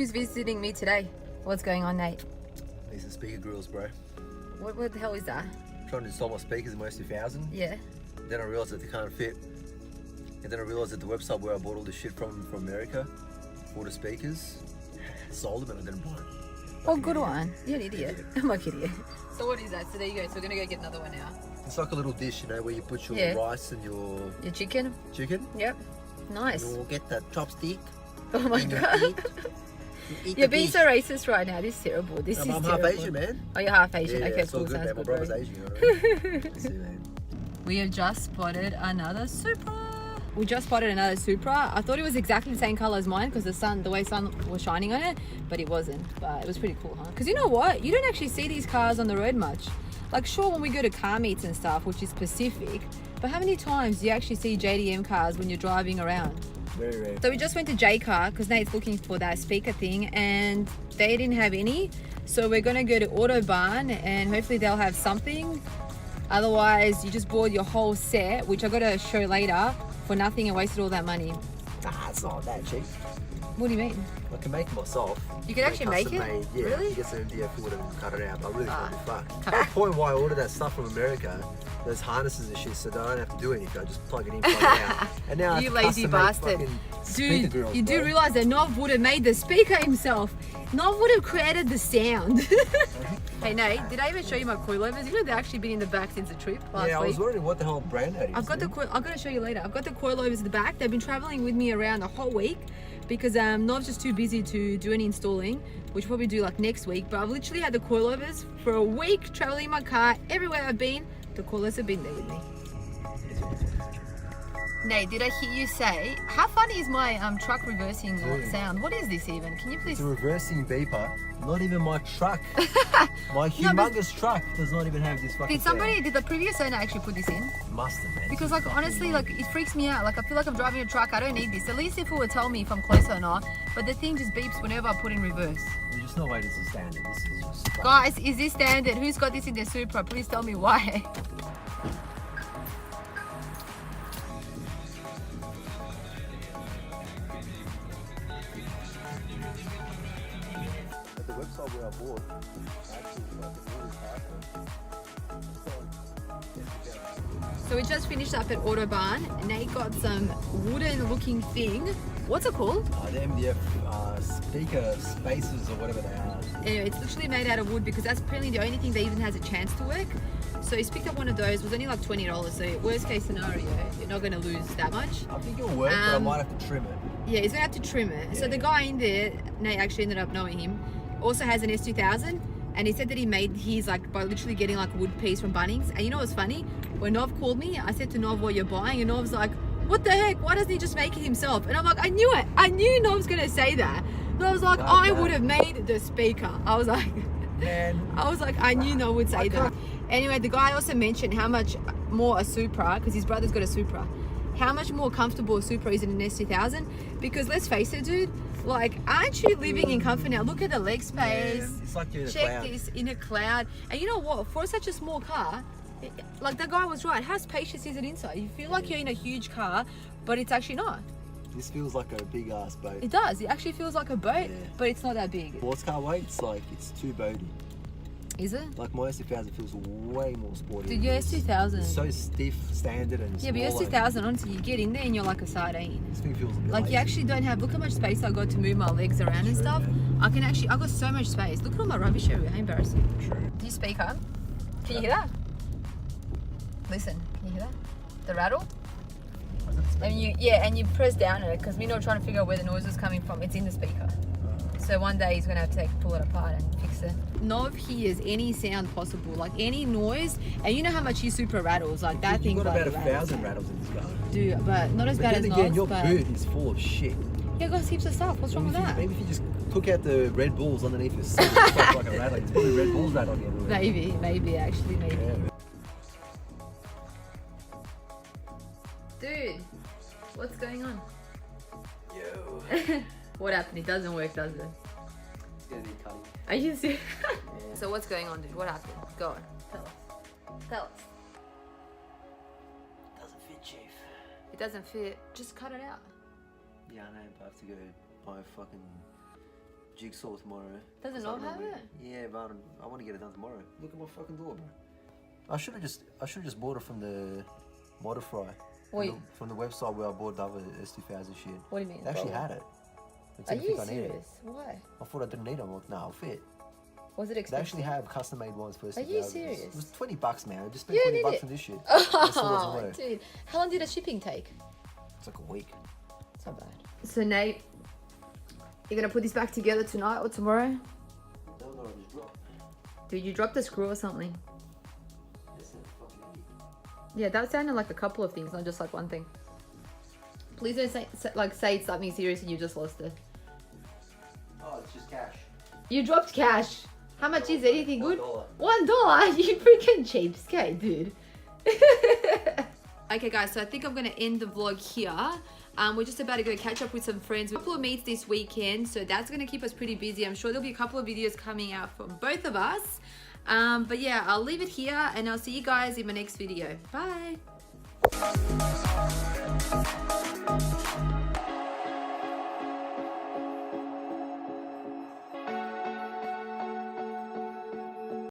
Who's visiting me today? What's going on, Nate? These are speaker grills, bro. What the hell is that? I'm trying to install my speakers in my S2000. Yeah. Then I realized that they can't fit. And then I realized that the website where I bought all this shit from America, all the speakers, sold them and I didn't buy them. Oh, good one. You're an idiot. I'm like idiot. So what is that? So there you go. So we're gonna go get another one now. It's like a little dish, you know, where you put your rice and your chicken. Chicken. Yep. Nice. You'll get the chopstick. Oh my god. You're being so racist right now. This is terrible. This is I'm terrible. half Asian, man. Oh, you're half Asian. Yeah, okay, it's cool. all good, Sounds man. My good, brother's bro. Asian, you know what I mean? Let's see, man. We have just spotted another Supra. We just spotted another Supra. I thought it was exactly the same color as mine because the way sun was shining on it, but it wasn't. But it was pretty cool, huh? Because you know what? You don't actually see these cars on the road much. Like, sure, when we go to car meets and stuff, which is specific, but how many times do you actually see JDM cars when you're driving around? Very rare. So we just went to J Car because Nate's looking for that speaker thing and they didn't have any. So we're going to go to Autobahn and hopefully they'll have something. Otherwise, you just bought your whole set, which I got to show later, for nothing and wasted all that money. Nah, it's not that cheap. What do you mean? I can make it myself. You can actually make it? Made. Yeah, Really? you get some MDF wood and cut it out. But I really can't be fucked. cut At the point why I ordered that stuff from America, those harnesses and shit, so I don't have to do anything. I just plug it in, plug it out. And now You I have to lazy custom make bastard. fucking speaker Dude, grills, you bro. do realize that Nov would have made the speaker himself. Nov would have created the sound. Hey Nate, did I even show you my coilovers? You know they've actually been in the back since the trip last week. Yeah, I was wondering what the hell brand that is. I've got the I'm going to show you later. I've got the coilovers in the back. They've been traveling with me around the whole week because Nov's just too busy to do any installing, which we'll probably do like next week. But I've literally had the coilovers for a week traveling in my car. Everywhere I've been, the coilovers have been there with me. Nate, did I hear you say, how funny is my truck reversing sound? What is this even? Can you please... It's a reversing beeper. Not even my truck. My humongous truck does not even have this fucking Did the previous owner actually put this in? Must have, man. Because like honestly, like it freaks me out. Like I feel like I'm driving a truck, I don't need this. At least if it would tell me if I'm close or not. But the thing just beeps whenever I put in reverse. There's just no way this is standard. This is just... Guys, is this standard? Who's got this in their Supra? Please tell me why. The website where I bought actually like So we just finished up at Autobahn. Nate got some wooden looking thing. What's it called? the MDF speaker spacers or whatever they are. Anyway, it's literally made out of wood because that's apparently the only thing that even has a chance to work. So he's picked up one of those. It was only like $20. So worst case scenario, you're not going to lose that much. I think it'll work, but I might have to trim it. Yeah, he's going to have to trim it. Yeah. So the guy in there, Nate actually ended up knowing him, also has an S2000. And he said that he made his like by literally getting like a wood piece from Bunnings. And you know what's funny? When Nov called me, I said to Nov, what you're buying? And Nov's like, what the heck? Why doesn't he just make it himself? And I'm like, I knew it. I knew Nov's going to say that. Nov's like, I would have made the speaker. I was like, man. I was like, I knew Nov would say that. Anyway, the guy also mentioned how much more a Supra, because his brother's got a Supra, how much more comfortable a Supra is than an S2000. Because let's face it, dude, like, aren't you living in comfort now? Look at the leg space. Yeah, it's like you're in a Check cloud. this, in a cloud. And you know what? For such a small car, like the guy was right. How spacious is it inside? You feel like you're in a huge car, but it's actually not. This feels like a big ass boat. It does. It actually feels like a boat, but it's not that big. Sports car weight, it's too boaty. Is it? Like my S2000 feels way more sporty. Dude, your S2000. It's so stiff, standard, and yeah, but your S2000, honestly, you get in there and you're like a sardine. This thing feels a bit like lazy. you actually don't have. Look how much space I got to move my legs around and stuff. I got so much space. Look at all my rubbish everywhere. How embarrassing. True. Do you speak up? Can you hear that? Listen, can you hear that? The rattle? And you press down on it because we're not trying to figure out where the noise is coming from. It's in the speaker. So one day he's gonna have to pull it apart and fix it. Nov hears any sound possible, like any noise, and you know how much his Supra rattles. Like that thing. You've got about rattles. 1,000 rattles in this car. Dude, but not as bad as then again, Nov's. your but boot is full of shit. yeah, got heaps of stuff. What's wrong with that? Maybe if you just took out the Red Bulls underneath your seat, it's like a rattling. It's probably Red Bulls rattling everywhere. Maybe actually. Yeah. Dude, what's going on? Yo. What happened? It doesn't work, does it? It's gonna need cutting. Are you serious? So what's going on, dude? What happened? Go on. Tell us. Doesn't fit, Chief. It doesn't fit. Just cut it out. Yeah, I know, but I have to go buy a fucking jigsaw tomorrow. Does it So I not don't know have where- it? Yeah, but I want to get it done tomorrow. Look at my fucking door, bro. I should have just bought it from the Modify. Wait. From the website where I bought the other S2000 shit. What do you mean? They actually Bro? had it. They Are didn't you think I need it. serious? Why? I thought I didn't need it. I'm like, nah, I'll fit. Was it They expensive? actually have custom made ones for Are S2000. you serious? It was $20, man. I just spent You 20 did bucks it. on this shit. It still doesn't Oh, work. dude. How long did the shipping take? It's like a week. It's not bad. So Nate, you're gonna put this back together tonight or tomorrow? No, I just dropped. Dude, you dropped a screw or something. That's a fucking idiot. Yeah, that sounded like a couple of things, not just like one thing. Please don't say it's something serious and you just lost it. Oh, it's just cash. You dropped cash. How much is it? Anything good? $1. $1? You freaking cheapskate, dude. Okay guys, so I think I'm gonna end the vlog here. We're just about to go catch up with some friends. A couple of meets this weekend, so that's gonna keep us pretty busy. I'm sure there'll be a couple of videos coming out from both of us. But yeah, I'll leave it here and I'll see you guys in my next video. Bye.